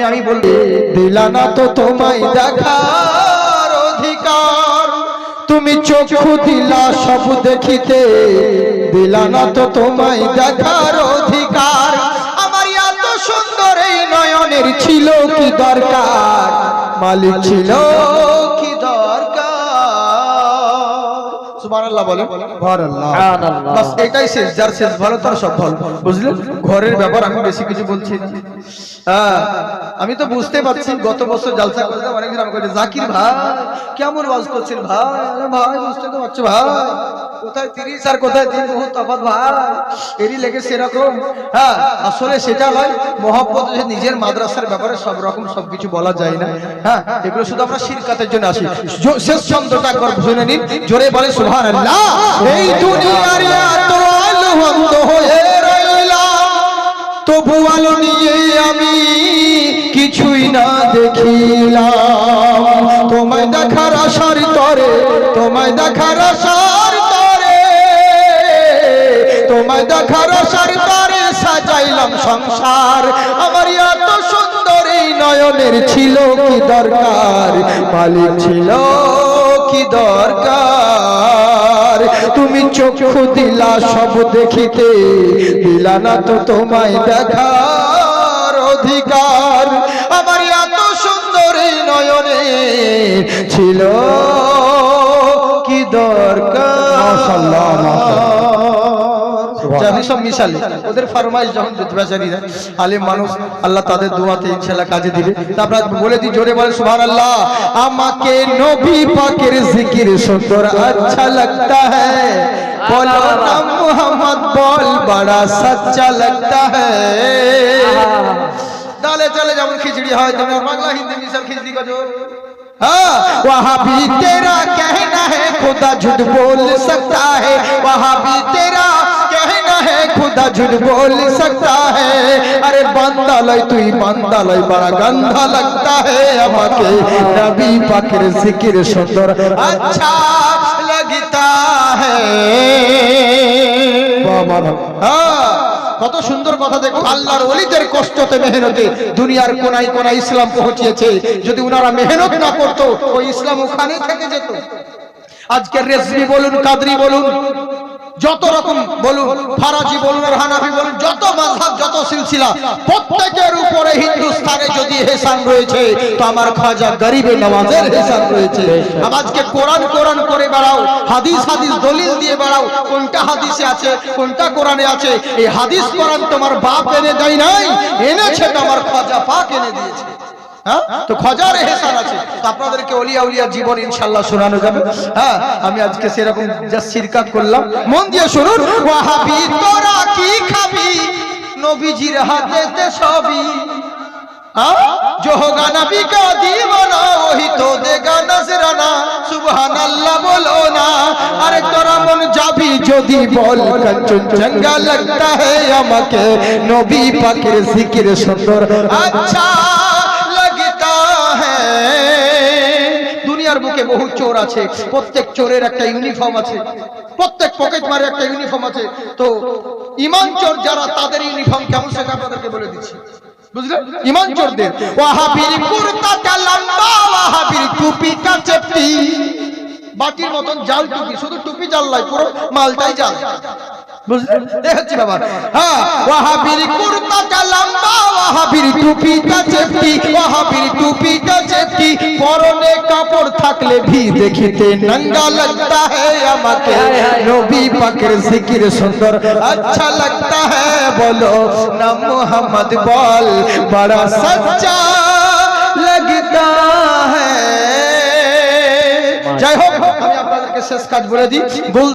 আমি বলবো দিলা না তো তোমায় দেখার অধিকার, তুমি চক্ষু দিলা সব দেখিতে, দিলা না তো তোমায় দেখার অধিকার। আমার এত সুন্দর এই নয়নের ছিল কি দরকার, মালিক ছিল কি দরকার। সুবহানাল্লাহ বলেন, সুবহানাল্লাহ। বাস এটাই শেষ, যার শেষ ভালো তার সব ভালো, বুঝলেন? ঘরের ব্যাপার আমি বেশি কিছু বলছি না। আমি তো বুঝতে পারছি, গত বছর জালসা করতে অনেকদিন আমাকে জাকির ভাই কেমন ওয়াজ করছেন ভাই, ভাই বুঝতে তো পারছো ভাই, কোথায় 30 আর কোথায় 3 বহুত তফাৎ ভাই, এরই লেগে সেরকম। আসলে সেটা হয় মহব্বত, নিজের মাদ্রাসার ব্যাপারে সব রকম সবকিছু বলা যায় না। এগুলো শুধু আমরা শিরকাতের জন্য আসি। শেষ ছন্দটা একবার শুনে নিন, জোরে বলে সুবহানাল্লাহ। এই দুনিয়ার এত আলো অন্ধ হয়ে রইলাম, তবু আলো নিয়ে আমি কিছুই না দেখিলাম। তোমায় দেখার আশার তরে, তোমায় দেখার আশার তরে, তোমায় দেখার আশার তরে সাজাইলাম সংসার। আমার এত সুন্দর এই নয়নের ছিল কি দরকার, মালিক ছিল কি দরকার। তুমি চক্ষু দিলা সব দেখিতে, দিলা না তো তোমায় দেখার অধিকার। আমার এত সুন্দর এই নয়নে ছিল কি দরকার। মাশাআল্লাহ, মাশাআল্লাহ। সব মিশালি ওদের ফরমাইশ যখন বেচারীরা আলেম মানুষ, আল্লাহ তাদের দোয়াতে ইনশাআল্লাহ কাজে দিবে। তারপর বলে দিই, জোরে বলে সুবহানাল্লাহ। আমাকে নবী পাকের জিকির সুন্দর আচ্ছা लगता है, बोलो ना मोहम्मद बोल बड़ा सच्चा लगता है। डाले चले যেমন খিচড়ি হয়, তুমি বাংলা হিন্দি মিশাল খিচড়ি করো। वहाँ भी तेरा कहना है खुदा झूठ बोल सकता है, वहाँ भी तेरा कहना है खुदा झूठ बोल सकता है। अरे बंदा लय तुई बंदा लय बड़ा गंदा लगता है, আমাকে নবী পাকের জিকির সুন্দর अच्छा लगता है। কত সুন্দর কথা দেখো, আল্লাহর ওলিদের কষ্টতে মেহনতে দুনিয়ার কোনায় কোনায় ইসলাম পৌঁছেছে। যদি উনারা মেহনত না করতো ওই ইসলাম ওখানেই থেকে যেত। আজকে রেজভি বলুন, কাদরি বলুন, যত রকম বলুন, ফারাজি বলুন আর হানাফি বলুন, যত মাযহাব যত সিলসিলা, প্রত্যেকের উপরে হিন্দুস্তানে যদি হেসান রয়েছে তো আমার খাজা গরিবে নওয়াজের হেসান রয়েছে। আজকে কোরআন কোরআন করে বেড়াও, হাদিস হাদিস দলিল দিয়ে বেড়াও, কোনটা হাদিসে আছে কোনটা কোরআনে আছে। এই হাদিস কোরআন তোমার বাপ এনে দেয় নাই, এনেছে তো আমার খাজা পাক এনে দিয়েছে। তো খজার এহসান আছে। তো আপনাদেরকে ওলিয়া উলিয়া জীবন ইনশাআল্লাহ শোনানো যাবে। আমি আজকে সেরকম যা শিরকাত করলাম, মন দিয়ে শুনুন। ওয়াহাবি তোরা কি খাবি, নবীজির হাতেতে সবই, जो होगा नबी का दीवाना वही तो देगा नजराना। सुबहानाल्लाह बोलो ना, अरे तोरा मन जाबी যদি বল कंचनजंगा लगता है, আমাকে নবী পাকের জিকির সুন্দর अच्छा लगता है। দুনিয়ার বুকে বহু চোর আছে, প্রত্যেক চোরের একটা ইউনিফর্ম আছে, প্রত্যেক পকেট মারে একটা ইউনিফর্ম আছে। তো ঈমান চোর যারা, তাদের ইউনিফর্ম কেমন সেটা আপনাদেরকে বলে দিচ্ছি, বুঝলেন? ঈমান চোরদের ওয়াহাবির কুর্তাটা লম্বা, ওয়াহাবির টুপিটা চেপটি, বাটির মতন জাল টুপি, শুধু টুপি জাল নয়, পুরো মালটাই জাল, বুঝলেন? দেখছি বাবা। ওয়াহাবির কুর্তাটা লম্বা, ওয়াহাবির টুপিটা চেপটি, ওয়াহাবির টুপিটা চেপটি, পরনে কাপড় থাকলে ভি দেখিতে নঙ্গা लगता है, আমাকে নবী পাকের জিকির সুন্দর अच्छा लगता है। बोलो ना मोहम्मद बोल बड़ा सच्चा लगता है। যাই হোক, আমি আপনাদেরকে শেষ কাজ বলে দিই।